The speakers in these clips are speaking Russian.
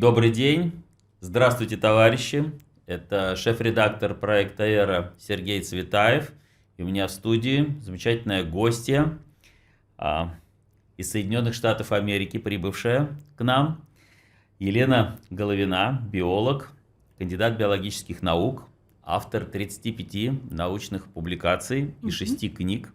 Добрый день, здравствуйте, товарищи. Это шеф-редактор проекта «Эра» Сергей Цветаев. И у меня в студии замечательная гостья из Соединенных Штатов Америки, прибывшая к нам, Елена Головина, биолог, кандидат биологических наук, автор 35 научных публикаций и 6 книг.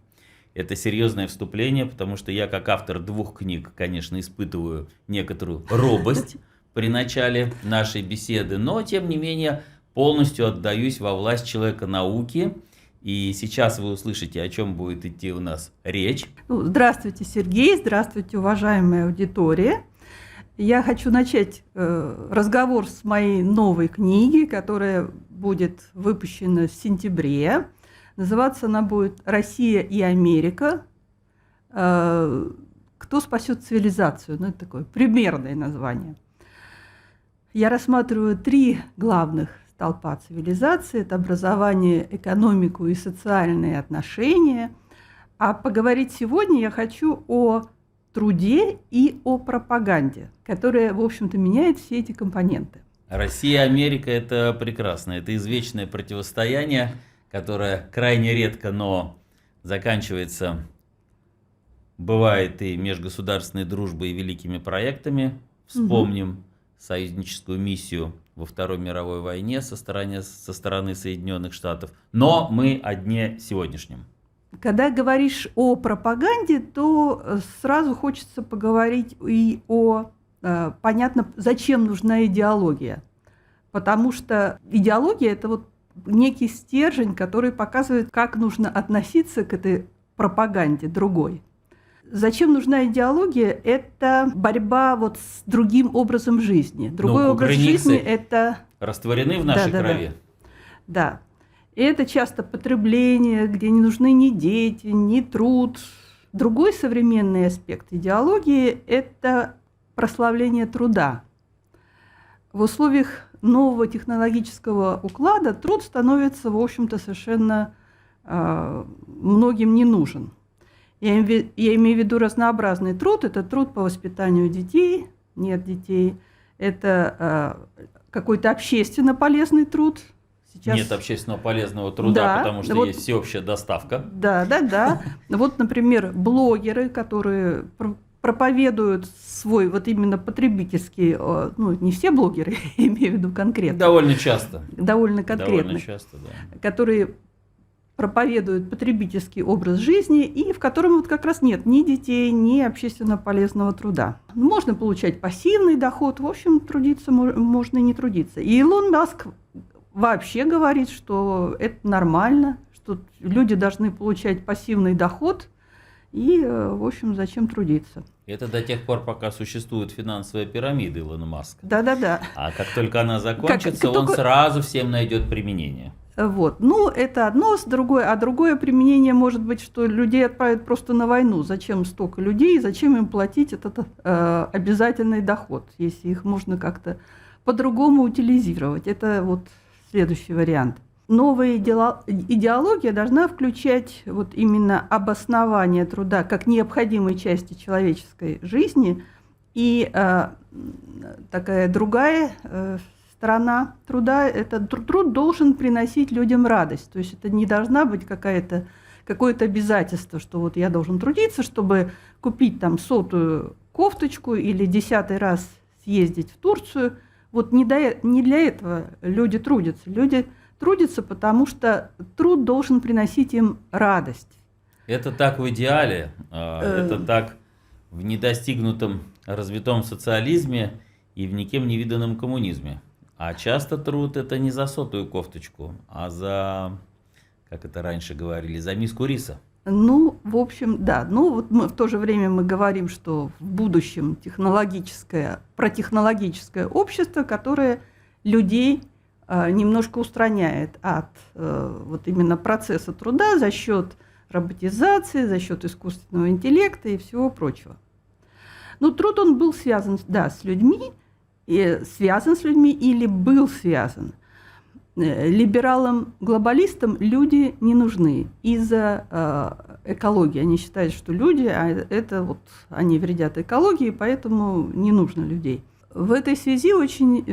Это серьезное вступление, потому что я, как автор 2 книг, конечно, испытываю некоторую робость при начале нашей беседы, но, тем не менее, полностью отдаюсь во власть человека науки. И сейчас вы услышите, о чем будет идти у нас речь. Здравствуйте, Сергей, здравствуйте, уважаемая аудитория. Я хочу начать разговор с моей новой книги, которая будет выпущена в сентябре. Называться она будет «Россия и Америка. Кто спасет цивилизацию?» Это такое примерное название. Я рассматриваю 3 главных столпа цивилизации. Это образование, экономику и социальные отношения. А поговорить сегодня я хочу о труде и о пропаганде, которая, в общем-то, меняет все эти компоненты. Россия и Америка – это прекрасно. Это извечное противостояние, которое крайне редко, но заканчивается, бывает и межгосударственной дружбой и великими проектами. Вспомним союзническую миссию во Второй мировой войне со стороны Соединенных Штатов. Но мы о дне сегодняшнем. Когда говоришь о пропаганде, то сразу хочется поговорить и о, понятно, зачем нужна идеология. Потому что идеология – это вот некий стержень, который показывает, как нужно относиться к этой пропаганде другой. Зачем нужна идеология? Это борьба вот с другим образом жизни. Другой образ жизни – это… растворены в нашей крови. Да. И это часто потребление, где не нужны ни дети, ни труд. Другой современный аспект идеологии – это прославление труда. В условиях нового технологического уклада труд становится, в общем-то, совершенно многим не нужен. Я имею в виду разнообразный труд. Это труд по воспитанию детей, нет детей. Это какой-то общественно полезный труд. Сейчас… Нет общественно полезного труда, да, потому что вот, есть всеобщая доставка. Да. Вот, например, блогеры, которые проповедуют свой вот именно потребительский, ну, не все блогеры, я имею в виду конкретно. Довольно часто. Довольно конкретно. Довольно часто, да. Которые проповедуют потребительский образ жизни, и в котором вот как раз нет ни детей, ни общественно полезного труда. Можно получать пассивный доход, в общем, трудиться можно и не трудиться. И Илон Маск вообще говорит, что это нормально, что люди должны получать пассивный доход, и, в общем, зачем трудиться. Это до тех пор, пока существует финансовая пирамида Илона Маска. Да. А как только она закончится, он сразу всем найдет применение. Вот. Ну, это одно, а другое применение может быть, что людей отправят просто на войну. Зачем столько людей, зачем им платить этот обязательный доход, если их можно как-то по-другому утилизировать. Это вот следующий вариант. Новая идеология должна включать вот именно обоснование труда как необходимой части человеческой жизни. И такая другая сторона труда – это труд должен приносить людям радость. То есть это не должна быть какое-то обязательство, что вот я должен трудиться, чтобы купить там 100-ю кофточку или 10-й раз съездить в Турцию. Вот не для этого люди трудятся. Люди трудятся, потому что труд должен приносить им радость. Это так в идеале, это так в недостигнутом развитом социализме и в никем не виданном коммунизме. А часто труд – это не за 100-ю кофточку, а за, как это раньше говорили, за миску риса. Ну, в общем, да. Ну, вот в то же время мы говорим, что в будущем про технологическое общество, которое людей немножко устраняет от вот именно процесса труда за счет роботизации, за счет искусственного интеллекта и всего прочего. Но труд, он был связан, да, с людьми, или был связан. Либералам-глобалистам люди не нужны из-за экологии. Они считают, что люди, это вот, они вредят экологии, поэтому не нужно людей. В этой связи очень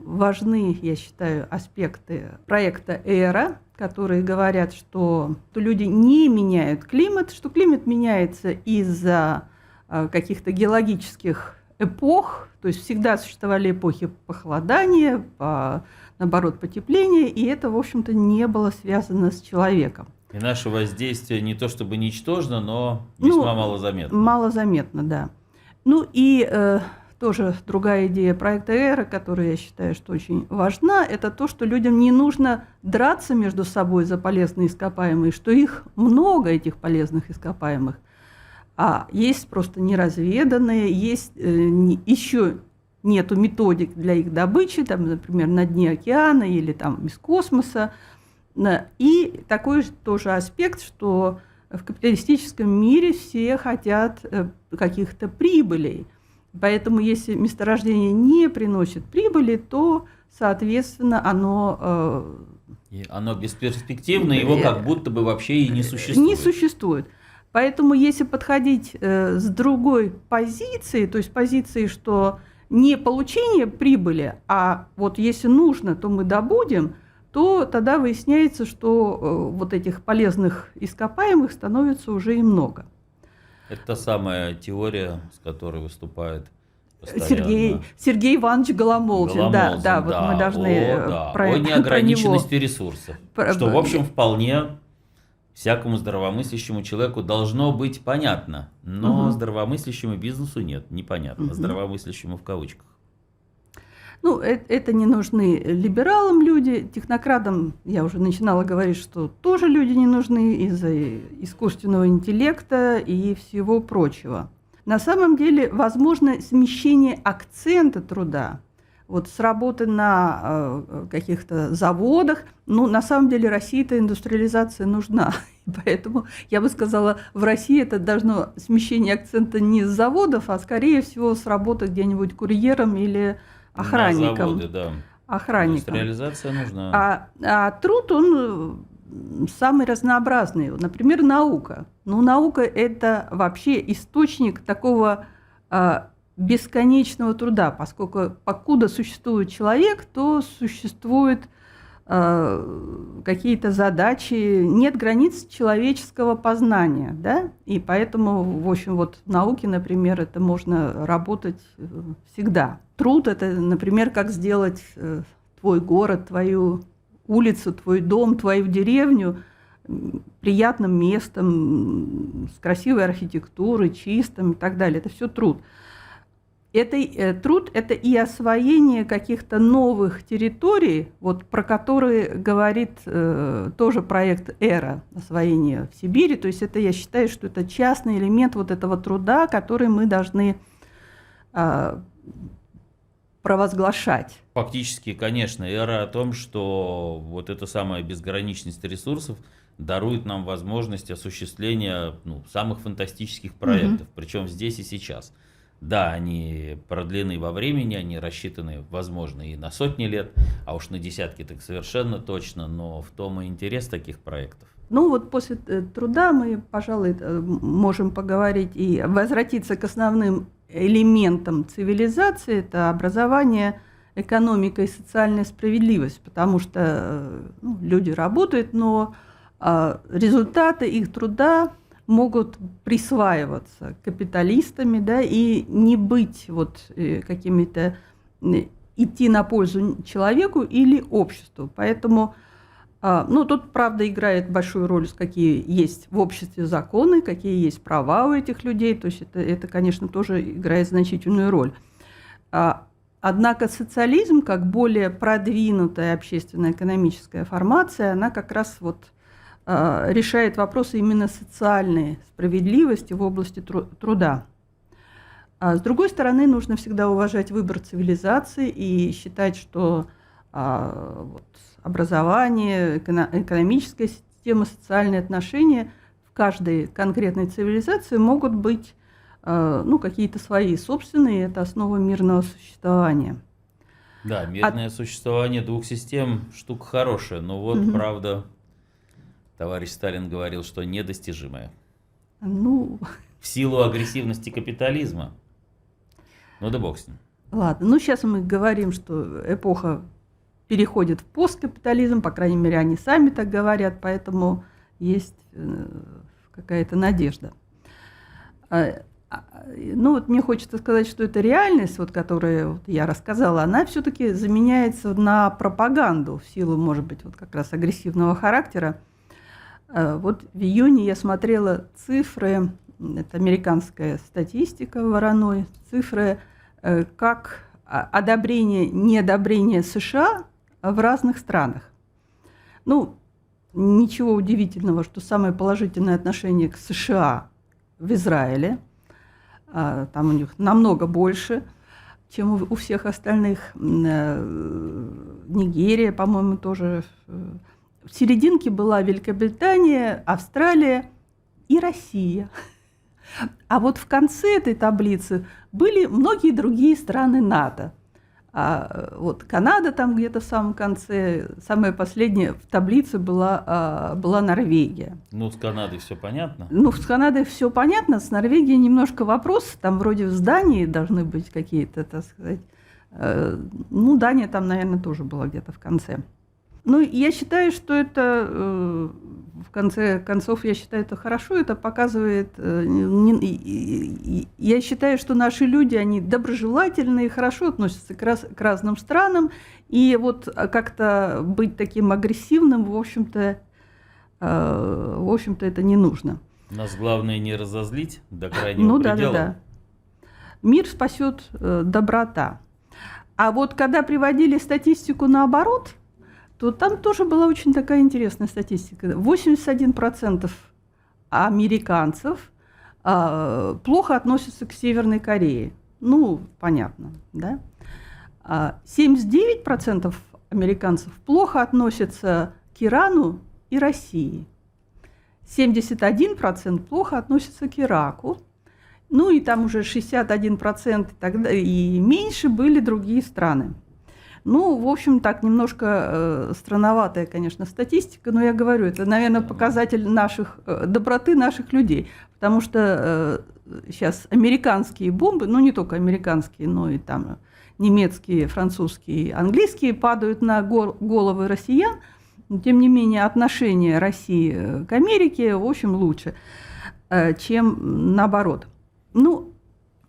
важны, я считаю, аспекты проекта «Эра», которые говорят, что люди не меняют климат, что климат меняется из-за каких-то геологических эпох, то есть всегда существовали эпохи похолодания, наоборот, потепления, и это, в общем-то, не было связано с человеком. И наше воздействие не то чтобы ничтожно, но весьма малозаметно. Малозаметно, да. Ну и тоже другая идея проекта «Эра», которая, я считаю, что очень важна, это то, что людям не нужно драться между собой за полезные ископаемые, что их много, этих полезных ископаемых, а есть просто неразведанные, есть еще нету методик для их добычи, там, например, на дне океана или там из космоса. И такой же тоже аспект, что в капиталистическом мире все хотят каких-то прибылей. Поэтому если месторождение не приносит прибыли, то, соответственно, оно бесперспективно, его как будто бы вообще и не существует. Не существует. Поэтому если подходить с другой позиции, то есть позиции, что не получение прибыли, а вот если нужно, то мы добудем, то тогда выясняется, что вот этих полезных ископаемых становится уже и много. Это та самая теория, с которой выступает постоянно Сергей Иванович Голомолдин. Да, вот мы должны о неограниченности ресурсов. Что, в общем, вполне всякому здравомыслящему человеку должно быть понятно, но здравомыслящему бизнесу нет, непонятно. Здравомыслящему в кавычках. Ну, это не нужны либералам люди, технократам, я уже начинала говорить, что тоже люди не нужны из-за искусственного интеллекта и всего прочего. На самом деле, возможно смещение акцента труда вот с работы на каких-то заводах. Ну, на самом деле, России-то индустриализация нужна. Поэтому я бы сказала, в России это должно смещение акцента не с заводов, а скорее всего с работы где-нибудь курьером или охранником. На заводы, да. Охранником. Индустриализация нужна. А труд, он самый разнообразный. Например, наука. Ну, наука – это вообще источник такого бесконечного труда, поскольку покуда существует человек, то существуют какие-то задачи, нет границ человеческого познания, да, и поэтому, в общем, вот в науке, например, это можно работать всегда. Труд – это, например, как сделать твой город, твою улицу, твой дом, твою деревню приятным местом, с красивой архитектурой, чистым и так далее. Это все труд. Труд – это и освоение каких-то новых территорий, вот, про которые говорит тоже проект «Эра», освоение в Сибири. То есть это, я считаю, что это частный элемент вот этого труда, который мы должны провозглашать. Фактически, конечно, «Эра» о том, что вот эта самая безграничность ресурсов дарует нам возможность осуществления самых фантастических проектов, причем здесь и сейчас. Да, они продлены во времени, они рассчитаны, возможно, и на сотни лет, а уж на десятки так совершенно точно, но в том и интерес таких проектов. Ну вот после труда мы, пожалуй, можем поговорить и возвратиться к основным элементам цивилизации. Это образование, экономика и социальная справедливость, потому что люди работают, но результаты их труда могут присваиваться капиталистами, да, и не быть вот какими-то, идти на пользу человеку или обществу. Поэтому, тут, правда, играет большую роль, какие есть в обществе законы, какие есть права у этих людей, то есть это, конечно, тоже играет значительную роль. Однако социализм, как более продвинутая общественно-экономическая формация, она как раз вот решает вопросы именно социальной справедливости в области труда. С другой стороны, нужно всегда уважать выбор цивилизации и считать, что образование, экономическая система, социальные отношения в каждой конкретной цивилизации могут быть какие-то свои собственные, это основа мирного существования. Да, мирное существование двух систем – штука хорошая, но вот, правда, товарищ Сталин говорил, что недостижимое. В силу агрессивности капитализма. Ну да бог с ним. Ладно, ну сейчас мы говорим, что эпоха переходит в посткапитализм, по крайней мере, они сами так говорят, поэтому есть какая-то надежда. Ну вот мне хочется сказать, что эта реальность, вот, которую я рассказала, она все-таки заменяется на пропаганду в силу, может быть, вот как раз агрессивного характера. Вот в июне я смотрела цифры, это американская статистика вороной, цифры, как одобрение, неодобрение США в разных странах. Ну, ничего удивительного, что самое положительное отношение к США в Израиле. Там у них намного больше, чем у всех остальных. Нигерия, по-моему, тоже. В серединке была Великобритания, Австралия и Россия. А вот в конце этой таблицы были многие другие страны НАТО. Вот Канада там где-то в самом конце, самая последняя в таблице была Норвегия. Ну, с Канадой все понятно. Ну, с Канадой все понятно, с Норвегией немножко вопрос. Там вроде в здании должны быть какие-то, так сказать. Ну, Дания там, наверное, тоже была где-то в конце. Ну, я считаю, что это, в конце концов, я считаю, это хорошо, это показывает, я считаю, что наши люди, они доброжелательные, хорошо относятся к разным странам, и вот как-то быть таким агрессивным, в общем-то, это не нужно. Нас главное не разозлить до крайнего предела. Да. Мир спасет доброта. А вот когда приводили статистику наоборот, то там тоже была очень такая интересная статистика. 81% американцев плохо относятся к Северной Корее. Ну, понятно, да? 79% американцев плохо относятся к Ирану и России. 71% плохо относятся к Ираку. Ну и там уже 61% и меньше были другие страны. Ну, в общем, так, немножко странноватая, конечно, статистика, но я говорю, это, наверное, показатель доброты наших людей, потому что сейчас американские бомбы, ну, не только американские, но и там немецкие, французские, английские падают на головы россиян, но, тем не менее, отношение России к Америке, в общем, лучше, чем наоборот. Ну,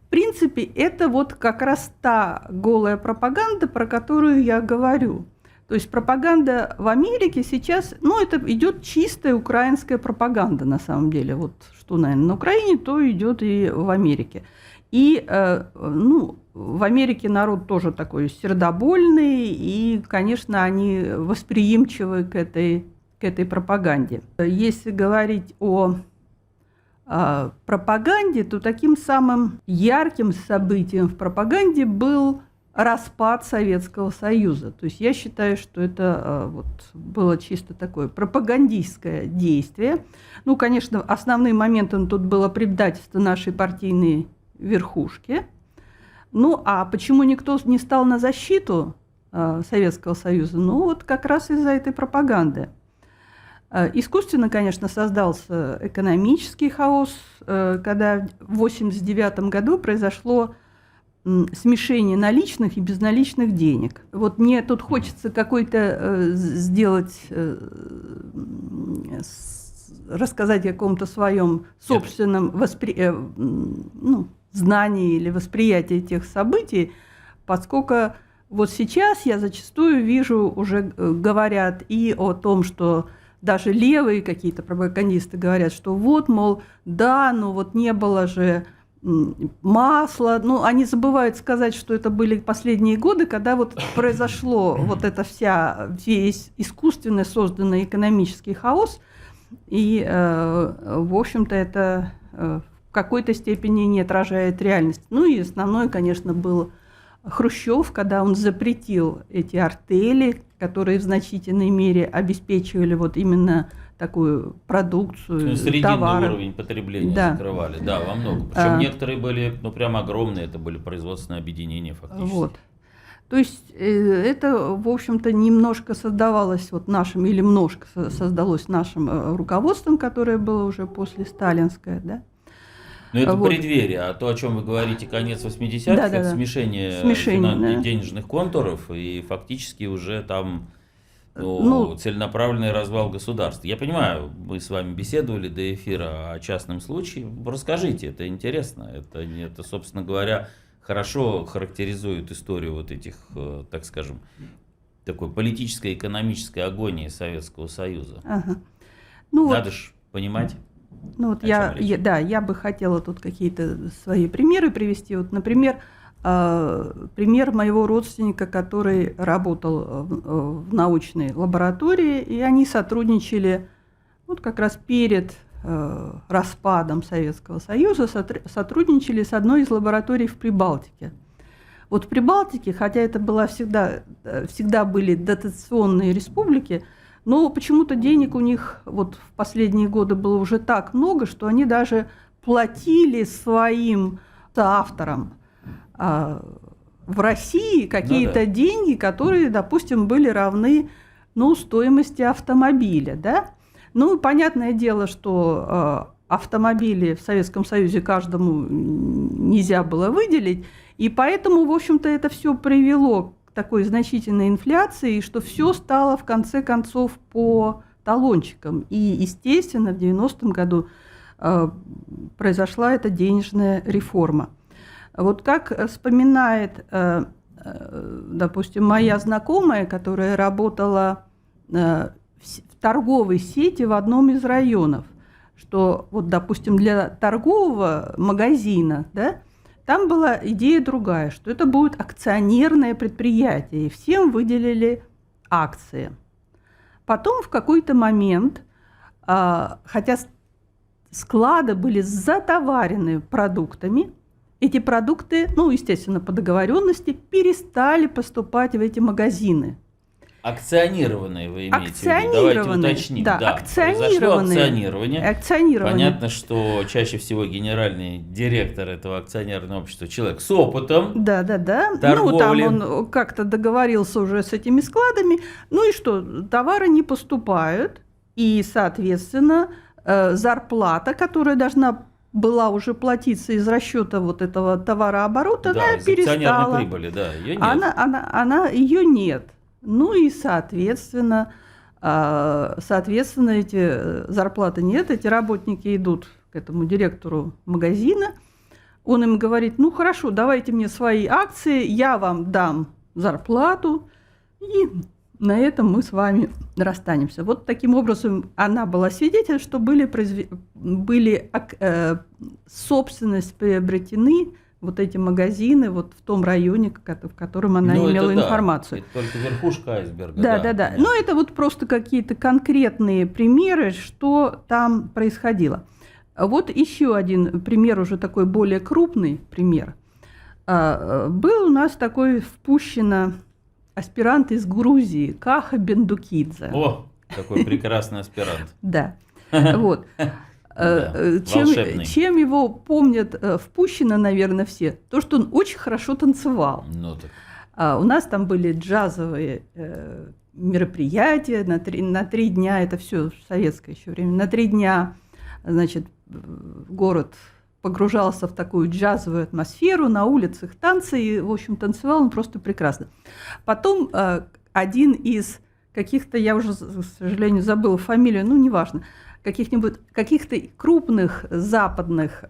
в принципе, это вот как раз та голая пропаганда, про которую я говорю. То есть пропаганда в Америке сейчас, ну, это идет чистая украинская пропаганда на самом деле. Вот что, наверное, на Украине, то идет и в Америке. И, ну, в Америке народ тоже такой сердобольный, и, конечно, они восприимчивы к этой пропаганде. Если говорить о пропаганде, то таким самым ярким событием в пропаганде был распад Советского Союза. То есть я считаю, что это вот было чисто такое пропагандистское действие. Ну, конечно, основным моментом тут было предательство нашей партийной верхушки. Ну, а почему никто не стал на защиту Советского Союза? Ну, вот как раз из-за этой пропаганды. Искусственно, конечно, создался экономический хаос, когда в 1989 году произошло смешение наличных и безналичных денег. Вот мне тут хочется какой-то сделать, рассказать о каком-то своем собственном знании или восприятии тех событий, поскольку вот сейчас я зачастую вижу, уже говорят и о том, что даже левые какие-то пропагандисты говорят, что вот, мол, да, ну вот не было же масла. Ну, они забывают сказать, что это были последние годы, когда вот произошло вот это весь искусственно созданный экономический хаос. И, в общем-то, это в какой-то степени не отражает реальность. Ну и основное, конечно, был Хрущев, когда он запретил эти артели, которые в значительной мере обеспечивали вот именно такую продукцию, срединный товары. Уровень потребления закрывали, да, во многом. Причем некоторые были, ну, прям огромные, это были производственные объединения фактически. Вот. То есть это, в общем-то, немножко создавалось вот нашим, или немножко создалось нашим руководством, которое было уже после сталинское, да. Но это Вот. преддверие, а то, о чем вы говорите, конец 80-х, Да-да-да. это смешение, Смешение, да. денежных контуров и фактически уже там Ну, целенаправленный развал государства. Я понимаю, мы с вами беседовали до эфира о частном случае. Расскажите, это интересно. Это, собственно говоря, хорошо характеризует историю вот этих, так скажем, такой политической и экономической агонии Советского Союза. ага. Ну, Надо же понимать. Ну вот О чем речь? я бы хотела тут какие-то свои примеры привести. Вот, например, пример моего родственника, который работал в научной лаборатории, и они сотрудничали вот как раз перед распадом Советского Союза, сотрудничали с одной из лабораторий в Прибалтике. Вот в Прибалтике, хотя это всегда были дотационные республики, но почему-то денег у них вот в последние годы было уже так много, что они даже платили своим соавторам в России какие-то деньги, которые, допустим, были равны стоимости автомобиля. Да? Ну, понятное дело, что автомобили в Советском Союзе каждому нельзя было выделить, и поэтому, в общем-то, это все привело к такой значительной инфляции, что все стало, в конце концов, по талончикам. И, естественно, в 90-м году произошла эта денежная реформа. Вот как вспоминает, допустим, моя знакомая, которая работала в торговой сети в одном из районов, что, вот, допустим, для торгового магазина, да, там была идея другая, что это будет акционерное предприятие, и всем выделили акции. Потом в какой-то момент, хотя склады были затоварены продуктами, эти продукты, естественно, по договоренности, перестали поступать в эти магазины. Акционированные вы имеете в виду? Давайте уточним. Да, произошло акционирование. Акционирование. Понятно, что чаще всего генеральный директор этого акционерного общества человек с опытом. Да. Торговли. Там он как-то договорился уже с этими складами. Ну и что? Товары не поступают, и, соответственно, зарплата, которая должна была уже платиться из расчета вот этого товарооборота, Да, она из перестала. акционерной прибыли, да, ее нет. Ее нет. Ну и, соответственно, эти зарплаты нет, эти работники идут к этому директору магазина, он им говорит: ну хорошо, давайте мне свои акции, я вам дам зарплату, и на этом мы с вами расстанемся. Вот таким образом она была свидетелем, что были собственность приобретены вот эти магазины вот в том районе, в котором она имела информацию. Это только верхушка айсберга. Да. Но это вот просто какие-то конкретные примеры, что там происходило. Вот еще один пример, уже такой более крупный пример. Был у нас такой впущено аспирант из Грузии, Каха Бендукидзе. О, какой прекрасный аспирант. Да, вот. Чем его помнят впущено, наверное, все? То, что он очень хорошо танцевал. У нас там были джазовые мероприятия на 3 дня, это все советское еще время, на 3 дня, значит, город погружался в такую джазовую атмосферу, на улицах танцы, и, в общем, танцевал он просто прекрасно. Потом один из каких-то, я уже, к сожалению, забыла фамилию, неважно, каких-то крупных западных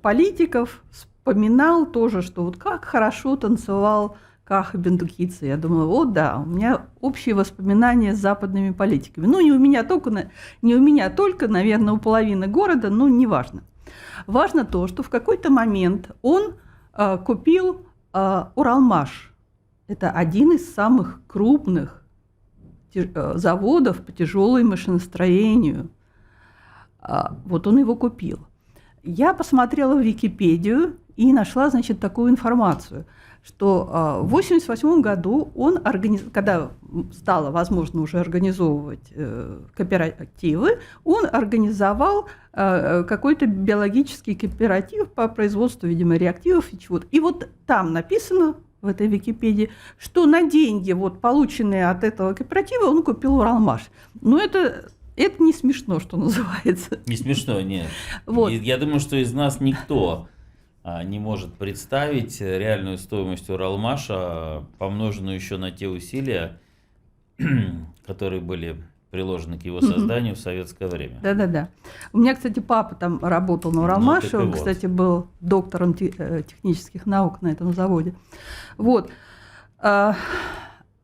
политиков вспоминал тоже, что вот как хорошо танцевал Каха Бендукидзе. Я думала, вот да, у меня общие воспоминания с западными политиками. Не у меня только, наверное, у половины города, но неважно. Важно то, что в какой-то момент он купил Уралмаш. Это один из самых крупных заводов по тяжелому машиностроению. Вот он его купил. Я посмотрела в Википедию и нашла, значит, такую информацию, что в 1988 году он, когда стало возможно уже организовывать кооперативы, он организовал какой-то биологический кооператив по производству, видимо, реактивов и чего-то. И вот там написано в этой Википедии, что на деньги, вот, полученные от этого кооператива, он купил Уралмаш. Это это не смешно, что называется. Не смешно, нет. Вот. Я думаю, что из нас никто не может представить реальную стоимость Уралмаша, помноженную еще на те усилия, которые были приложены к его созданию в советское время. Да. У меня, кстати, папа там работал на Уралмаше, он, кстати, был доктором технических наук на этом заводе. Вот.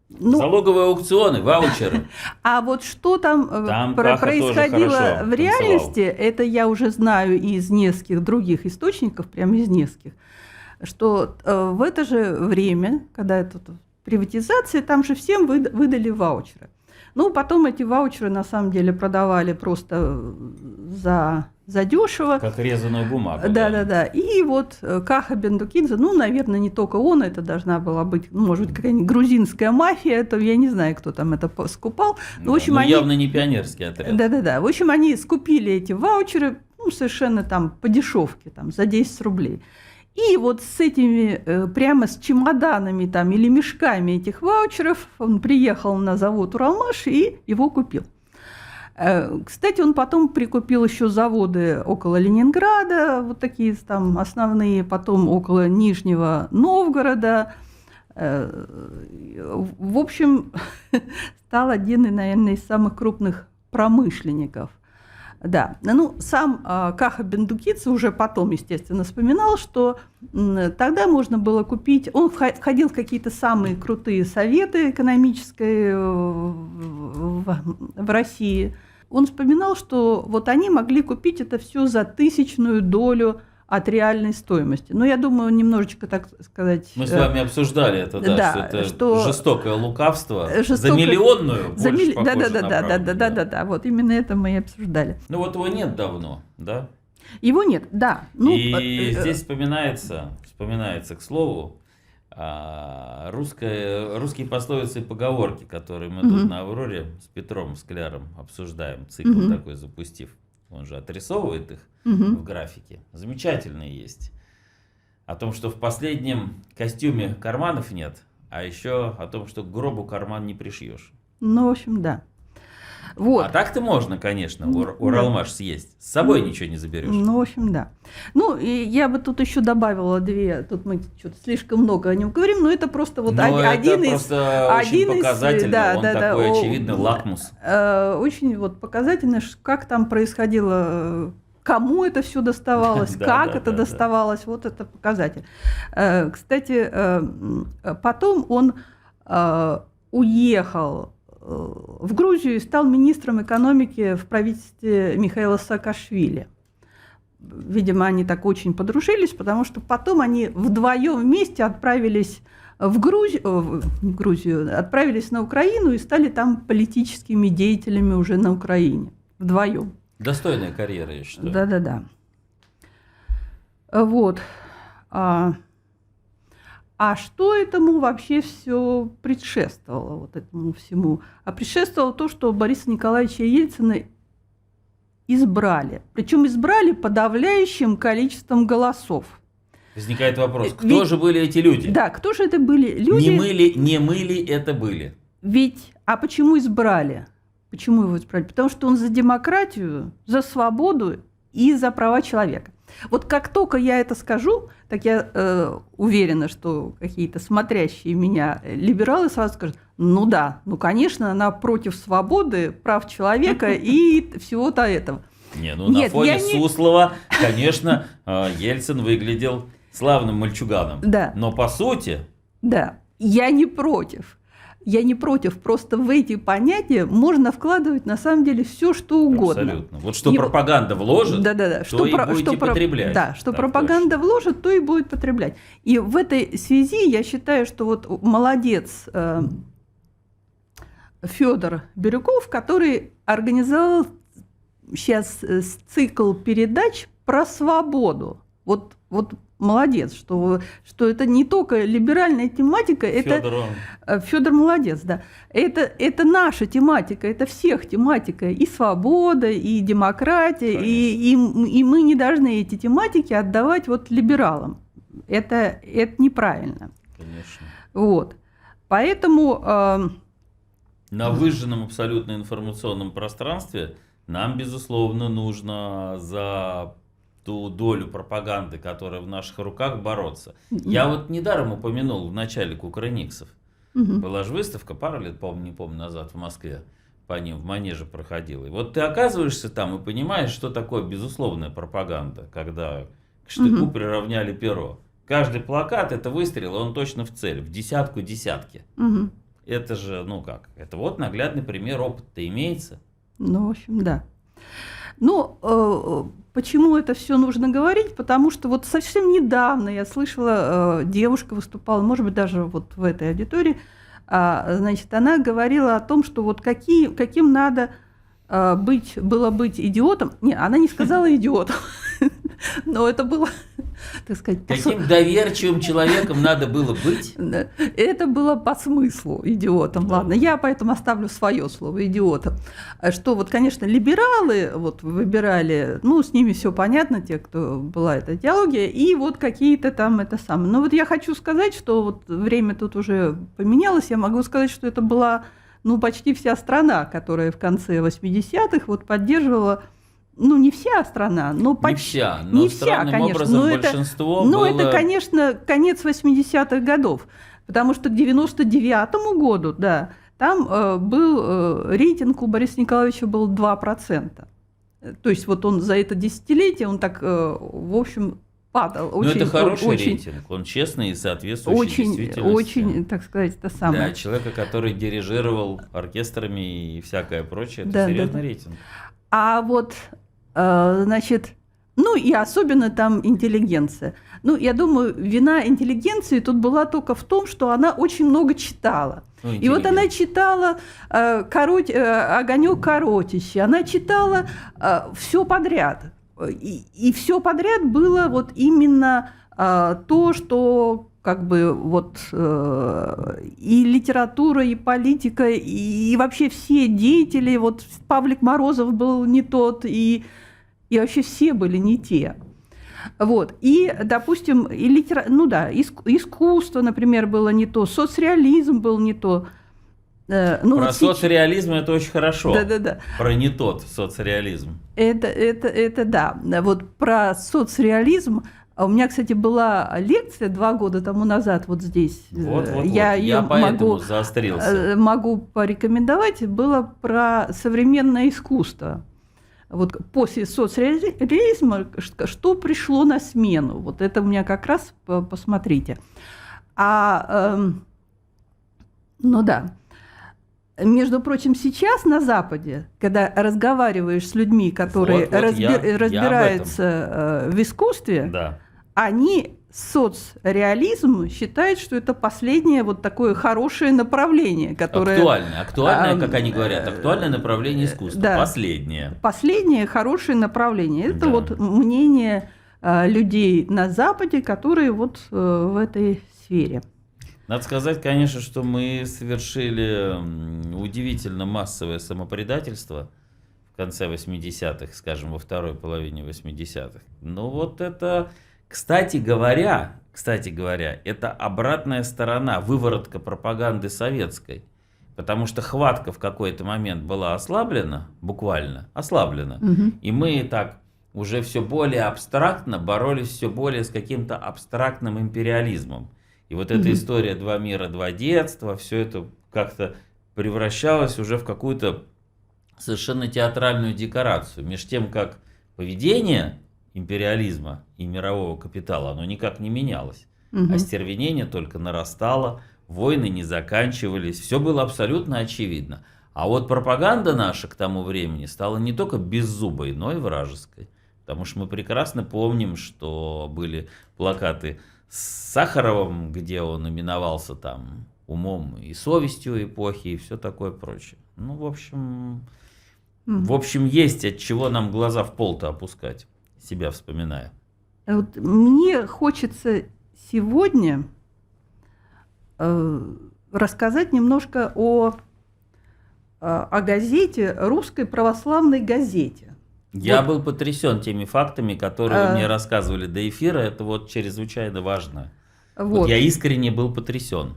Залоговые аукционы, ваучеры. А вот что там происходило в реальности, это я уже знаю из нескольких других источников, прямо из нескольких, что в это же время, когда это приватизация, там же всем выдали ваучеры. Ну, потом эти ваучеры на самом деле продавали просто за дешево. Как резаную бумагу. Да. И вот Каха Бендукидзе, ну, наверное, не только он, это должна была быть, ну, может быть, какая-нибудь грузинская мафия, это я не знаю, кто там это скупал. Но, в общем, они... явно не пионерский отряд. Да. В общем, они скупили эти ваучеры, ну, совершенно там по дешевке, там, за 10 рублей. И вот с этими, прямо с чемоданами там или мешками этих ваучеров он приехал на завод Уралмаш и его купил. Кстати, он потом прикупил еще заводы около Ленинграда, вот такие там основные, потом около Нижнего Новгорода. В общем, стал один, наверное, из самых крупных промышленников. Да, ну сам Каха Бендукидзе уже потом, естественно, вспоминал, что тогда можно было купить, он входил в какие-то самые крутые советы экономические в России. Он вспоминал, что вот они могли купить это все за 1000-ную долю от реальной стоимости. Но я думаю, немножечко, так сказать... Мы с вами обсуждали это, да, что это жестокое лукавство за миллионную, больше похоже на правду. Да, вот именно это мы и обсуждали. Ну вот его нет давно, да? Его нет, да. Ну, и здесь вспоминается, к слову, русские пословицы и поговорки, которые мы тут на Авроре с Петром Скляром обсуждаем, цикл такой запустив. Он же отрисовывает их в графике. Замечательные есть. О том, что в последнем костюме карманов нет, а еще о том, что к гробу карман не пришьешь. Ну, в общем, да. Вот. А так-то можно, конечно, Уралмаш съесть. С собой ничего не заберешь. Ну, в общем, да. Ну, и я бы тут еще добавила две. Тут мы что-то слишком много о нем говорим, но это просто вот один из... Просто очень показательно, он такой очевидный лакмус. Очень вот показательно, как там происходило, кому это все доставалось, как это доставалось, вот это показатель. Кстати, потом он уехал в Грузию и стал министром экономики в правительстве Михаила Саакашвили. Видимо, они так очень подружились, потому что потом они вдвоем вместе отправились в Грузию, отправились на Украину и стали там политическими деятелями уже на Украине. Вдвоем. Достойная карьера, я считаю. Да. Вот. А что этому вообще все предшествовало, вот этому всему? А предшествовало то, что Бориса Николаевича Ельцина избрали. Причем избрали подавляющим количеством голосов. Возникает вопрос, кто же были эти люди? Да, кто же это были люди? Не мы ли это были? А почему избрали? Почему его избрали? Потому что он за демократию, за свободу и за права человека. Вот как только я это скажу, так я уверена, что какие-то смотрящие меня либералы сразу скажут, ну да, ну конечно, она против свободы, прав человека и всего-то этого. На фоне Суслова, конечно, Ельцин выглядел славным мальчуганом. Да. Но по сути... Да, я не против. Я не против, просто в эти понятия можно вкладывать на самом деле все, что угодно. Абсолютно. Вот что пропаганда вложит, то и будете потреблять. Да, что пропаганда вложит, то и будет потреблять. И в этой связи я считаю, что вот молодец Федор Бирюков, который организовал сейчас цикл передач про свободу. Вот молодец, что это не только либеральная тематика, Федор молодец, да. Это наша тематика, это всех тематика, и свобода, и демократия, и мы не должны эти тематики отдавать вот либералам. Это неправильно. Конечно. Вот. Поэтому На выжженном абсолютно информационном пространстве нам, безусловно, нужно за ту долю пропаганды, которая в наших руках, бороться. Я вот недаром упомянул в начале кукрыниксов. Была же выставка пару лет, не помню, назад в Москве. По ним в Манеже проходила. И вот ты оказываешься там и понимаешь, что такое безусловная пропаганда, когда к штыку приравняли перо. Каждый плакат — это выстрел, он точно в цель, в десятку десятки. Это же, ну как, это вот наглядный пример, опыт-то имеется. Ну, в общем, да. Ну, почему это все нужно говорить? Потому что вот совсем недавно я слышала, девушка выступала, может быть, даже вот в этой аудитории, значит, она говорила о том, что вот каким надо было быть идиотом. Не, она не сказала идиотом, но это было, так сказать... Каким доверчивым человеком надо было быть? Это было по смыслу идиотом. Ладно, я поэтому оставлю свое слово идиотом. Что вот, конечно, либералы вот выбирали, ну, с ними все понятно, те, кто была эта идеология, и вот какие-то там это самое. Но вот я хочу сказать, что вот время тут уже поменялось, я могу сказать, что это была, ну, почти вся страна, которая в конце 80-х вот поддерживала. Ну, не вся страна, но почти. Не вся, но не странным вся, конечно. образом Но большинство это, было... Ну, это, конечно, конец 80-х годов, потому что к 99-му году, да, там был рейтинг у Бориса Николаевича был 2%. То есть вот он за это десятилетие, он так, в общем, падал. Но это хороший рейтинг, он честный и соответствующий действительности. Очень, так сказать, это самое. Да, человека, который дирижировал оркестрами и всякое прочее, это да, серьезный да. рейтинг. А вот, значит, ну и особенно там интеллигенция. Ну, я думаю, вина интеллигенции тут была только в том, что она очень много читала. Ну, и вот она читала «Огонёк Коротища», она читала все подряд. И все подряд было вот именно то, что как бы вот и литература, и политика, и вообще все деятели, вот Павлик Морозов был не тот, и вообще все были не те. Вот. И, допустим, искусство, например, было не то, соцреализм был не то. Про соцреализм это очень хорошо. Да. Про не тот соцреализм. Это да. Вот про соцреализм. У меня, кстати, была лекция 2 года тому назад вот здесь. Я поэтому заострился. Могу порекомендовать. Было про современное искусство. Вот после соцреализма что пришло на смену. Вот это у меня как раз посмотрите. Ну да. Между прочим, сейчас на Западе, когда разговариваешь с людьми, которые разбираются в искусстве, да. Они соцреализм считают, что это последнее вот такое хорошее направление, которое... Актуальное, как они говорят, актуальное направление искусства, да, последнее. Последнее хорошее направление. Это вот мнение людей на Западе, которые вот в этой сфере. Надо сказать, конечно, что мы совершили удивительно массовое самопредательство в конце 80-х, скажем, во второй половине 80-х. Ну вот это, кстати говоря, это обратная сторона, выворотка пропаганды советской. Потому что хватка в какой-то момент была ослаблена, буквально ослаблена. И мы так уже все более абстрактно боролись все более с каким-то абстрактным империализмом. И вот эта история «Два мира, два детства», все это как-то превращалось уже в какую-то совершенно театральную декорацию. Меж тем, как поведение империализма и мирового капитала, оно никак не менялось. Остервенение только нарастало, войны не заканчивались, все было абсолютно очевидно. А вот пропаганда наша к тому времени стала не только беззубой, но и вражеской. Потому что мы прекрасно помним, что были плакаты с Сахаровым, где он именовался там умом и совестью эпохи и все такое прочее. Ну, в общем, есть от чего нам глаза в пол-то опускать, себя вспоминая. Вот мне хочется сегодня рассказать немножко о газете, русской православной газете. Я был потрясен теми фактами, которые вы мне рассказывали до эфира. Это вот чрезвычайно важно. Вот я искренне был потрясен.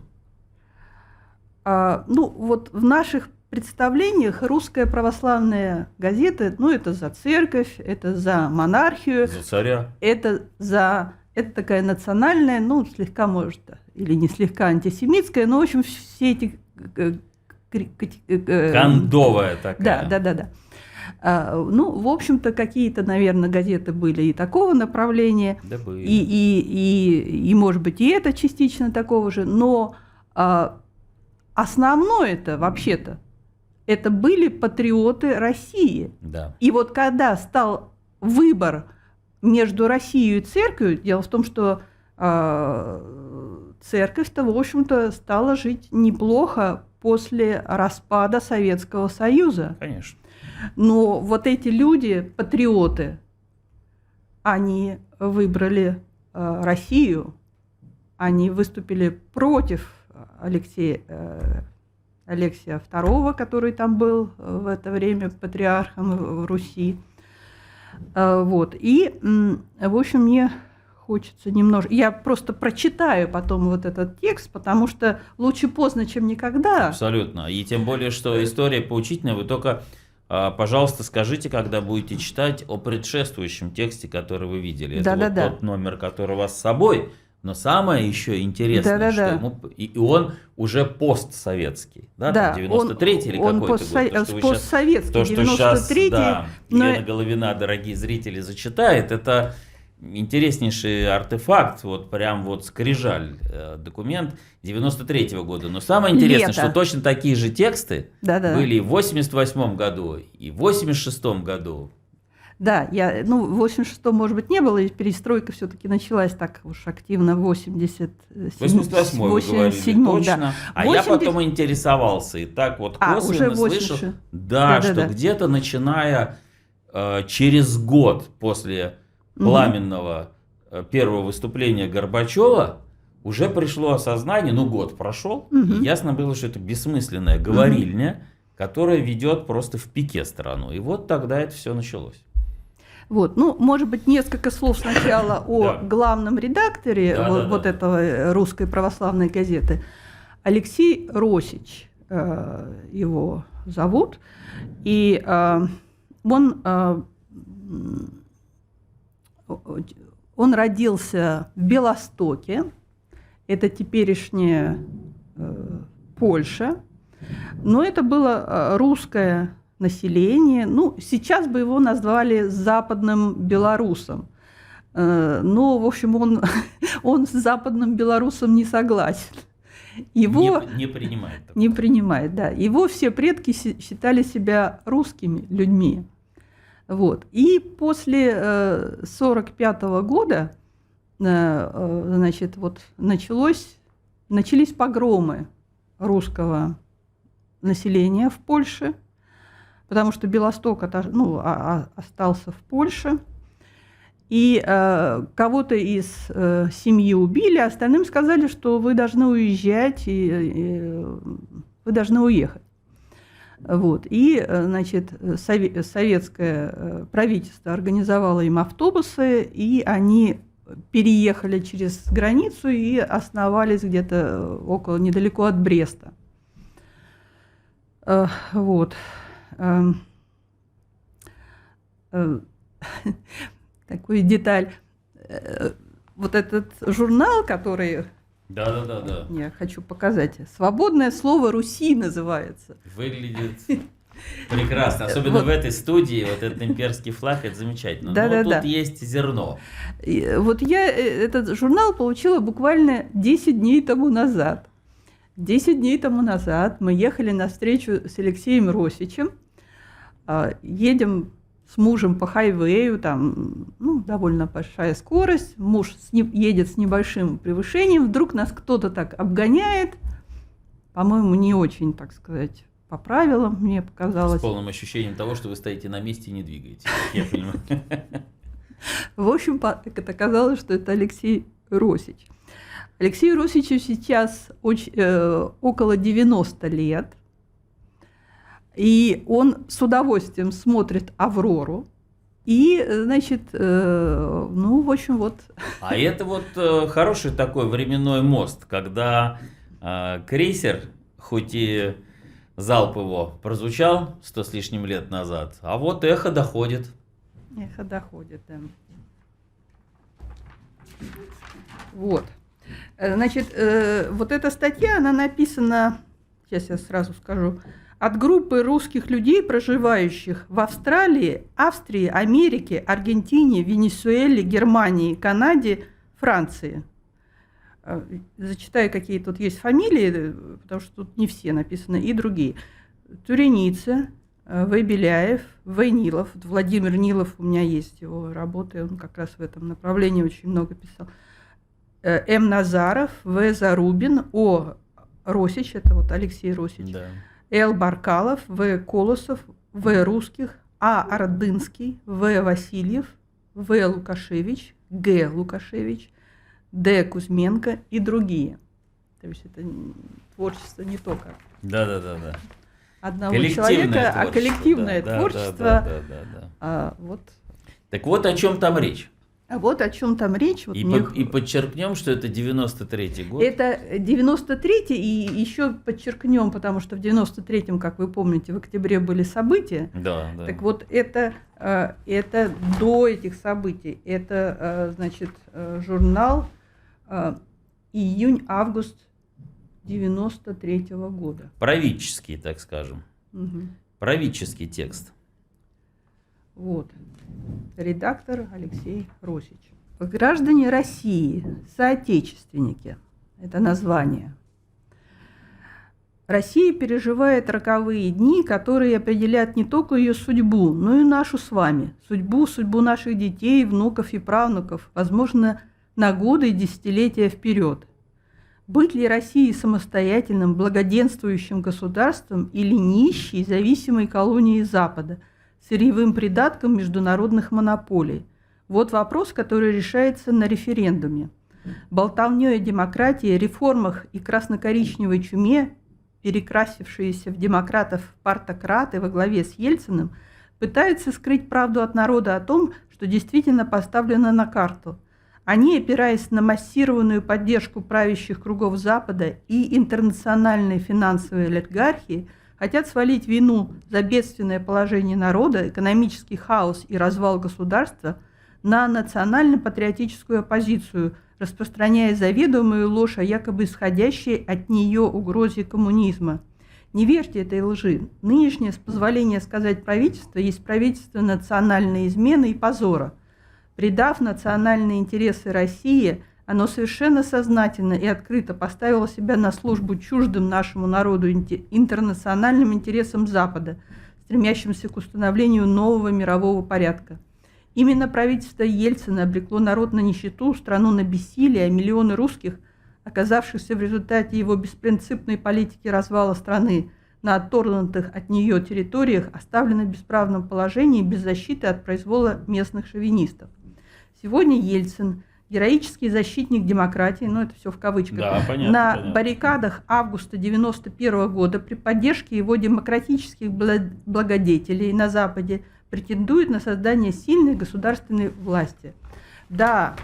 Ну, вот в наших представлениях русская православная газета, ну, это за церковь, это за монархию. За царя. Это такая национальная, ну, слегка, может, или не слегка антисемитская, но, в общем, все эти... Кондовая такая. Да. Ну, в общем-то, какие-то, наверное, газеты были и такого направления, Да были. И, может быть, и это частично такого же, но основное это, вообще-то, это были патриоты России. Да. И вот когда стал выбор между Россией и церковью, дело в том, что церковь-то, в общем-то, стала жить неплохо после распада Советского Союза. Конечно. Но вот эти люди, патриоты, они выбрали Россию, они выступили против Алексия II, который там был в это время патриархом в Руси. Вот. И, в общем, мне хочется немножко... Я просто прочитаю потом вот этот текст, потому что лучше поздно, чем никогда. Абсолютно. И тем более, что история поучительная. Вы только, пожалуйста, скажите, когда будете читать, о предшествующем тексте, который вы видели. Это вот тот номер, который у вас с собой. Но самое еще интересное, что ему... И он уже постсоветский. Да, да, 93-й или какой-то год. Он постсоветский, то, что 93-й. Сейчас, да, Елена Головина, дорогие зрители, зачитает, это интереснейший артефакт, вот прям вот скрижаль, документ 93-го года. Но самое интересное, что точно такие же тексты были и в 88-м году, и в 86-м году. Да, в 86-м, может быть, не было, и перестройка все-таки началась так уж активно в 88-й, вы говорили, точно. Да. А я потом интересовался, и так вот косвенно слышал, что где-то начиная через год после пламенного первого выступления Горбачева уже пришло осознание, год прошел, и ясно было, что это бессмысленная говорильня, которая ведет просто в пике страну. И вот тогда это все началось. Вот, может быть, несколько слов сначала о главном редакторе этого русской православной газеты. Алексей Росич его зовут. И он родился в Белостоке, это теперешняя Польша, но это было русское население. Сейчас бы его назвали западным белорусом. Но, в общем, он с западным белорусом не согласен. Его не принимает. Такого. Не принимает, да. Его все предки считали себя русскими людьми. Вот. И после 1945 года, значит, начались погромы русского населения в Польше, потому что Белосток остался в Польше, и кого-то из семьи убили, а остальным сказали, что вы должны уезжать, и вы должны уехать. Вот. И, значит, советское правительство организовало им автобусы, и они переехали через границу и основались где-то недалеко от Бреста. Вот. Такую деталь. Вот этот журнал, который я хочу показать, «Свободное слово Руси» называется. Выглядит прекрасно. Особенно в этой студии, вот этот имперский флаг, это замечательно. Но тут есть зерно. Вот я этот журнал получила буквально 10 дней тому назад. 10 дней тому назад мы ехали на встречу с Алексеем Росичем. Едем с мужем по хайвею, там довольно большая скорость, муж едет с небольшим превышением, вдруг нас кто-то так обгоняет, по-моему, не очень, так сказать, по правилам, мне показалось. С полным ощущением того, что вы стоите на месте и не двигаетесь, я понимаю. В общем, оказалось, что это Алексей Росич. Алексею Росичу сейчас около 90 лет. И он с удовольствием смотрит «Аврору». И, значит, в общем, вот... А это вот хороший такой временной мост, когда крейсер, хоть и залп его прозвучал 100 с лишним лет назад, а вот эхо доходит. Эхо доходит, да. Вот. Значит, вот эта статья, она написана, сейчас я сразу скажу, от группы русских людей, проживающих в Австралии, Австрии, Америке, Аргентине, Венесуэле, Германии, Канаде, Франции. Зачитаю, какие тут есть фамилии, потому что тут не все написаны, и другие. Туреницы, В. Беляев, В. Нилов. Владимир Нилов, у меня есть его работы, он как раз в этом направлении очень много писал. М. Назаров, В. Зарубин, О. Росич, это вот Алексей Росич, Да. Л. Баркалов, В. Колосов, В. Русских, А. Ордынский, В. Васильев, В. Лукашевич, Г. Лукашевич, Д. Кузьменко и другие. То есть это творчество не только Да. одного Коллективное человека, а творчество, коллективное да, творчество. Да. Вот. Так вот о чем там речь. А вот о чем там речь. Вот И подчеркнем, что это 93-й год. Это 93-й, и еще подчеркнем, потому что в 93-м, как вы помните, в октябре были события. Да. Так вот, это до этих событий. Это, значит, журнал июнь-август 93-го года. Правительский, так скажем. Угу. Правительский текст. Вот. Редактор Алексей Росич. Граждане России, соотечественники, это название. Россия переживает роковые дни, которые определят не только ее судьбу, но и нашу с вами. Судьбу наших детей, внуков и правнуков, возможно, на годы и десятилетия вперед. Быть ли Россией самостоятельным, благоденствующим государством или нищей, зависимой колонией Запада, сырьевым придатком международных монополий? Вот вопрос, который решается на референдуме. Болтовнёй о демократии, реформах и красно-коричневой чуме, перекрасившиеся в демократов-партократы во главе с Ельциным, пытаются скрыть правду от народа о том, что действительно поставлено на карту. Они, опираясь на массированную поддержку правящих кругов Запада и интернациональной финансовой олигархии, хотят свалить вину за бедственное положение народа, экономический хаос и развал государства на национально-патриотическую оппозицию, распространяя заведомую ложь о якобы исходящей от нее угрозе коммунизма. Не верьте этой лжи. Нынешнее, с позволения сказать, правительство есть правительство национальной измены и позора. Предав национальные интересы России, оно совершенно сознательно и открыто поставило себя на службу чуждым нашему народу интернациональным интересам Запада, стремящимся к установлению нового мирового порядка. Именно правительство Ельцина обрекло народ на нищету, страну на бессилие, а миллионы русских, оказавшихся в результате его беспринципной политики развала страны на отторгнутых от нее территориях, оставлены в бесправном положении без защиты от произвола местных шовинистов. Сегодня Ельцин, героический защитник демократии, ну это все в кавычках, Да, понятно, на понятно. баррикадах августа 1991 года при поддержке его демократических благодетелей на Западе претендует на создание сильной государственной власти. Да,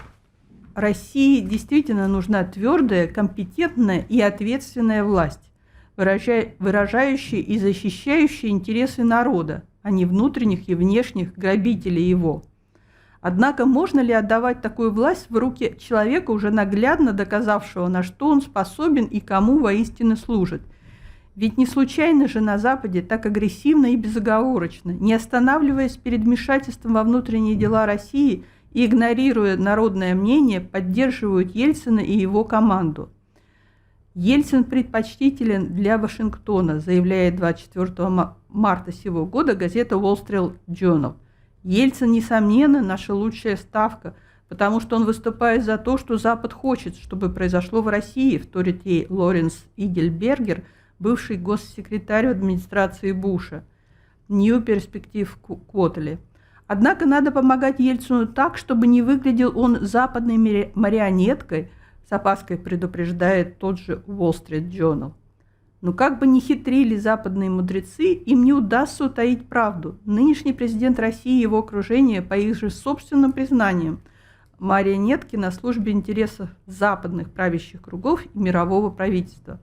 России действительно нужна твердая, компетентная и ответственная власть, выражающая и защищающая интересы народа, а не внутренних и внешних грабителей его. Однако можно ли отдавать такую власть в руки человека, уже наглядно доказавшего, на что он способен и кому воистину служит? Ведь не случайно же на Западе так агрессивно и безоговорочно, не останавливаясь перед вмешательством во внутренние дела России и игнорируя народное мнение, поддерживают Ельцина и его команду. Ельцин предпочтителен для Вашингтона, заявляет 24 марта сего года газета Wall Street Journal. Ельцин, несомненно, наша лучшая ставка, потому что он выступает за то, что Запад хочет, чтобы произошло в России, вторит ей Лоренс Игельбергер, бывший госсекретарь администрации Буша, New Perspective Quarterly. Однако надо помогать Ельцину так, чтобы не выглядел он западной марионеткой, с опаской предупреждает тот же Wall Street Journal. Но как бы ни хитрили западные мудрецы, им не удастся утаить правду. Нынешний президент России и его окружение, по их же собственным признаниям, марионетки на службе интересов западных правящих кругов и мирового правительства.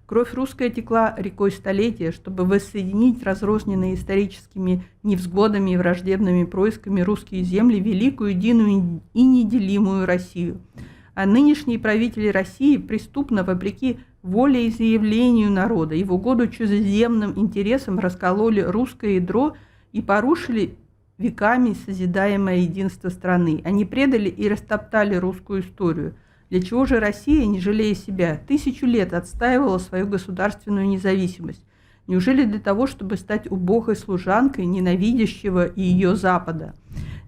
Кровь русская текла рекой столетия, чтобы воссоединить разрозненные историческими невзгодами и враждебными происками русские земли в великую, единую и неделимую Россию. А нынешние правители России преступно, вопреки воле и заявлению народа и в угоду чужеземным интересам раскололи русское ядро и порушили веками созидаемое единство страны. Они предали и растоптали русскую историю. Для чего же Россия, не жалея себя, 1000 лет отстаивала свою государственную независимость? Неужели для того, чтобы стать убогой служанкой ненавидящего ее Запада?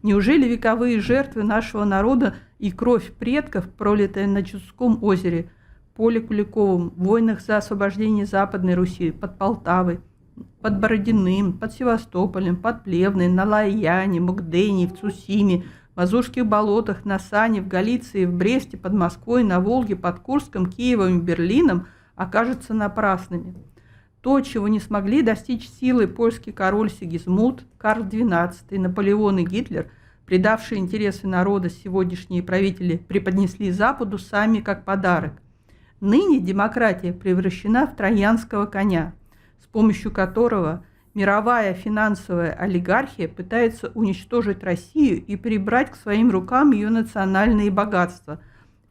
Неужели вековые жертвы нашего народа и кровь предков, пролитая на Чудском озере, Поле Куликовом, в войнах за освобождение Западной Руси, под Полтавой, под Бородиным, под Севастополем, под Плевной, на Лаяне, Мукдене, в Цусиме, в Азурских болотах, на Сане, в Галиции, в Бресте, под Москвой, на Волге, под Курском, Киевом и Берлином, окажутся напрасными? То, чего не смогли достичь силой польский король Сигизмунд, Карл XII, Наполеон и Гитлер, предавшие интересы народа, сегодняшние правители преподнесли Западу сами как подарок. Ныне демократия превращена в троянского коня, с помощью которого мировая финансовая олигархия пытается уничтожить Россию и прибрать к своим рукам ее национальные богатства,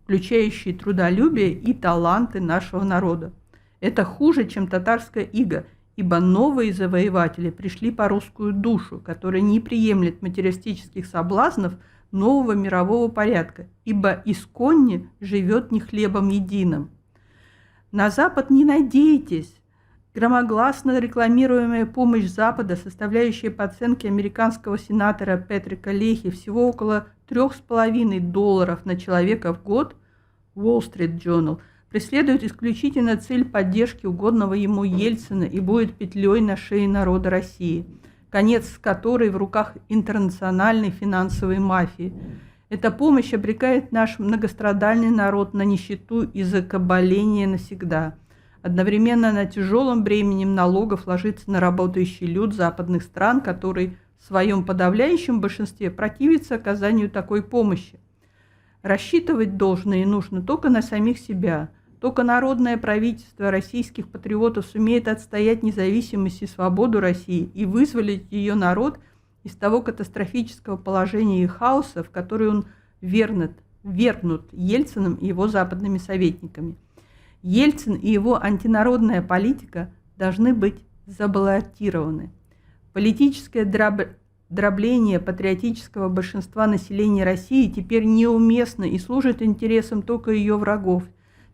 включающие трудолюбие и таланты нашего народа. Это хуже, чем татарская ига, ибо новые завоеватели пришли по русскую душу, которая не приемлет материалистических соблазнов нового мирового порядка, ибо исконне живет не хлебом единым. На Запад не надейтесь. Громогласно рекламируемая помощь Запада, составляющая по оценке американского сенатора Патрика Лехи всего около $3,5 на человека в год, Wall Street Journal, преследует исключительно цель поддержки угодного ему Ельцина и будет петлей на шее народа России, конец которой в руках интернациональной финансовой мафии. Эта помощь обрекает наш многострадальный народ на нищету и закабаление навсегда. Одновременно на тяжелым бременем налогов ложится на работающий люд западных стран, который в своем подавляющем большинстве противится оказанию такой помощи. Рассчитывать должно и нужно только на самих себя. Только народное правительство российских патриотов сумеет отстоять независимость и свободу России и вызволить ее народ из того катастрофического положения и хаоса, в который он ввергнут Ельциным и его западными советниками. Ельцин и его антинародная политика должны быть забаллотированы. Политическое дробление патриотического большинства населения России теперь неуместно и служит интересам только ее врагов.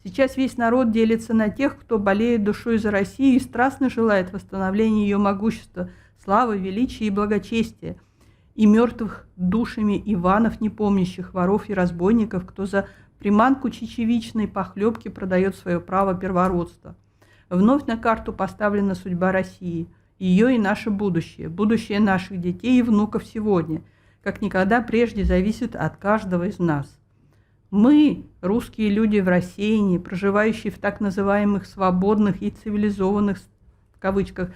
Сейчас весь народ делится на тех, кто болеет душой за Россию и страстно желает восстановления ее могущества, славы, величия и благочестия, и мертвых душами Иванов, непомнящих, воров и разбойников, кто за приманку чечевичной похлебки продает свое право первородства. Вновь на карту поставлена судьба России, ее и наше будущее, будущее наших детей и внуков сегодня, как никогда прежде зависит от каждого из нас. Мы, русские люди в рассеянии, проживающие в так называемых свободных и цивилизованных, в кавычках,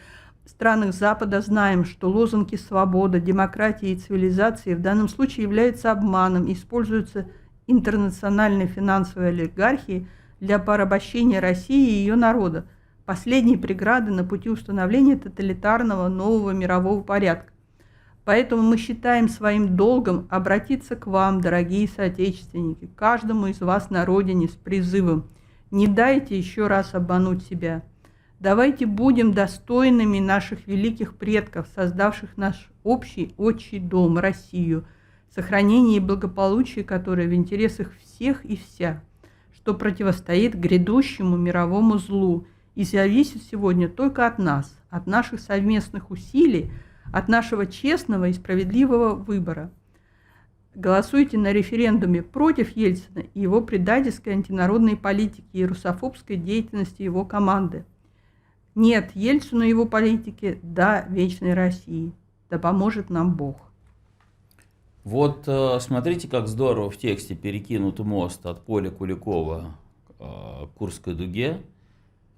странах Запада, знаем, что лозунги свободы, демократии и цивилизации в данном случае являются обманом и используются интернациональной финансовой олигархией для порабощения России и ее народа, последней преграды на пути установления тоталитарного нового мирового порядка. Поэтому мы считаем своим долгом обратиться к вам, дорогие соотечественники, каждому из вас на родине с призывом: не дайте еще раз обмануть себя. Давайте будем достойными наших великих предков, создавших наш общий отчий дом, Россию, сохранение и благополучие которой в интересах всех и вся, что противостоит грядущему мировому злу и зависит сегодня только от нас, от наших совместных усилий, от нашего честного и справедливого выбора. Голосуйте на референдуме против Ельцина и его предательской антинародной политики и русофобской деятельности его команды. Нет Ельцину и его политике, да вечной России. Да поможет нам Бог. Вот смотрите, как здорово в тексте перекинут мост от поля Куликова к Курской дуге.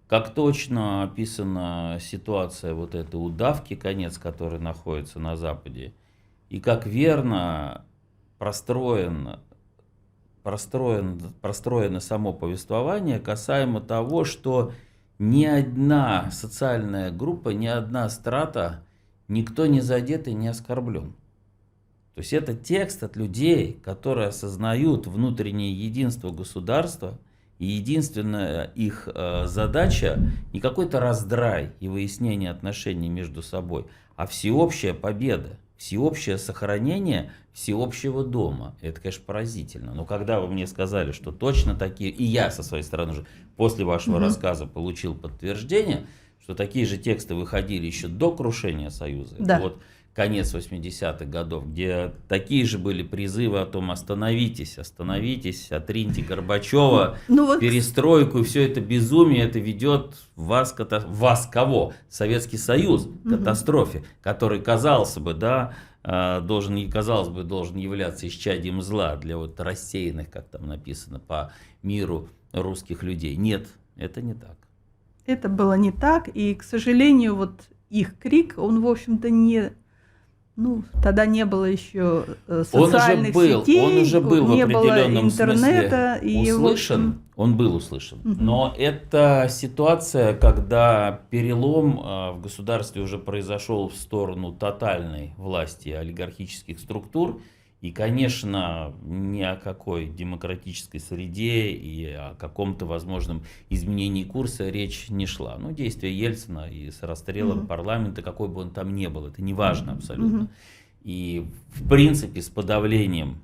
Как точно описана ситуация вот этой удавки, конец которой находится на Западе, и как верно простроено само повествование касаемо того, что ни одна социальная группа, ни одна страта, никто не задет и не оскорблен. То есть это текст от людей, которые осознают внутреннее единство государства, и единственная их задача не какой-то раздрай и выяснение отношений между собой, а всеобщая победа, всеобщее сохранение всеобщего дома. Это, конечно, поразительно. Но когда вы мне сказали, что точно такие, и я со своей стороны уже после вашего рассказа получил подтверждение, что такие же тексты выходили еще до крушения Союза. Да. Это вот конец 80-х годов, где такие же были призывы о том: остановитесь, остановитесь, отриньте Горбачева, перестройку, и все это безумие, это ведет вас кого? Советский Союз к катастрофе, который, казалось бы, да, должен являться исчадием зла для вот рассеянных, как там написано, по миру русских людей. Нет, это не так. Это было не так, и, к сожалению, вот их крик, он, в общем-то, не... Ну, тогда не было еще социальных сетей, он уже был не в определенном было интернета, смысле услышан, он был услышан. Но это ситуация, когда перелом в государстве уже произошел в сторону тотальной власти олигархических структур. И, конечно, ни о какой демократической среде и о каком-то возможном изменении курса речь не шла. Ну, действия Ельцина и с расстрелом парламента, какой бы он там ни был, это не важно абсолютно. И, в принципе, с подавлением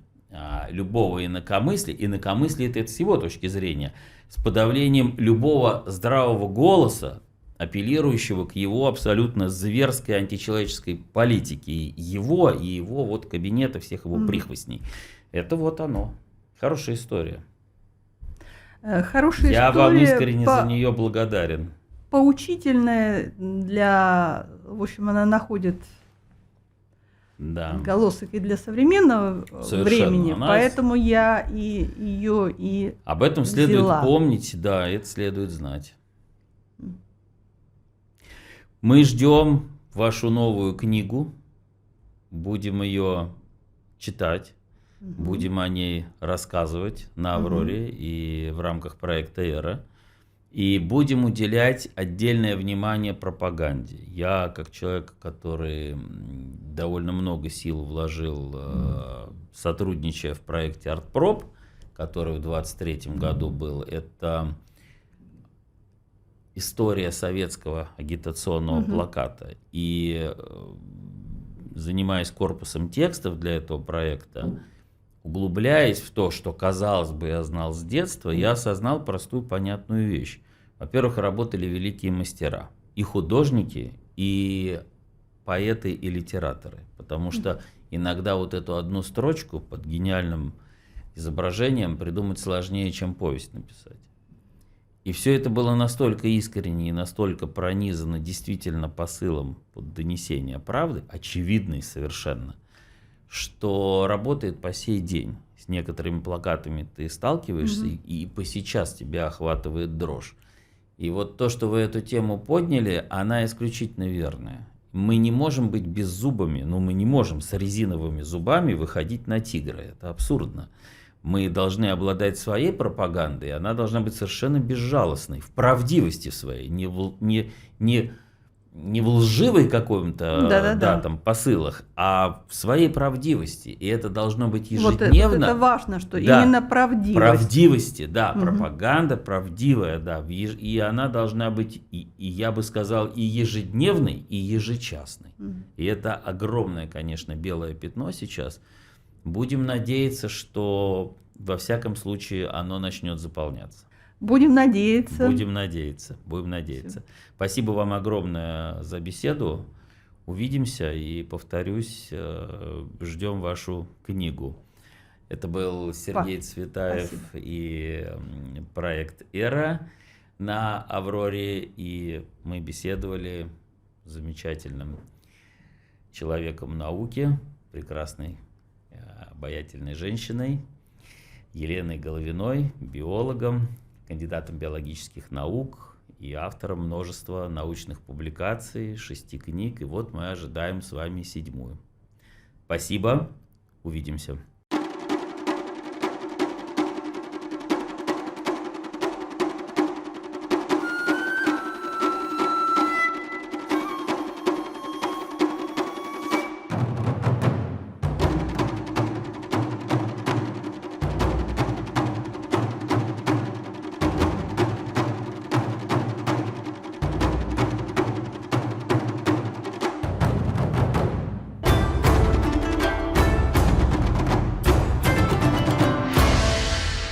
любого инакомыслия это с его точки зрения, с подавлением любого здравого голоса, апеллирующего к его абсолютно зверской античеловеческой политике, и его вот кабинета, всех его прихвостней. Это вот оно. Хорошая история. Хорошая Я история, вам искренне за нее благодарен. Поучительная для... В общем, она находит отголосок и для современного времени, поэтому я и ее и об этом следует помнить, да, это следует знать. Мы ждем вашу новую книгу, будем ее читать, будем о ней рассказывать на «Авроре» и в рамках проекта «Эра», и будем уделять отдельное внимание пропаганде. Я, как человек, который довольно много сил вложил, сотрудничая в проекте «Артпроп», который в 2023 году был, это... история советского агитационного плаката. И занимаясь корпусом текстов для этого проекта, углубляясь в то, что, казалось бы, я знал с детства, я осознал простую понятную вещь. Во-первых, работали великие мастера. И художники, и поэты, и литераторы. Потому что иногда вот эту одну строчку под гениальным изображением придумать сложнее, чем повесть написать. И все это было настолько искренне и настолько пронизано действительно посылом донесения правды, очевидной совершенно, что работает по сей день. С некоторыми плакатами ты сталкиваешься, и по сейчас тебя охватывает дрожь. И вот то, что вы эту тему подняли, она исключительно верная. Мы не можем быть беззубыми, мы не можем с резиновыми зубами выходить на тигра. Это абсурдно. Мы должны обладать своей пропагандой, она должна быть совершенно безжалостной, в правдивости своей, не в лживой каком-то там посылах, а в своей правдивости. И это должно быть ежедневно. Вот это важно, что именно правдивость. Правдивости, да, пропаганда правдивая, да, и она должна быть, и я бы сказал, и ежедневной, и ежечасной. И это огромное, конечно, белое пятно сейчас. Будем надеяться, что во всяком случае оно начнет заполняться. Будем надеяться. Будем надеяться. Будем надеяться. Спасибо вам огромное за беседу. Увидимся и, повторюсь, ждем вашу книгу. Это был Сергей Цветаев и проект «Эра» на «Авроре». И мы беседовали с замечательным человеком науки, прекрасной, обаятельной женщиной Еленой Головиной, биологом, кандидатом биологических наук и автором множества научных публикаций, 6 книг. И вот мы ожидаем с вами 7-ю. Спасибо. Увидимся.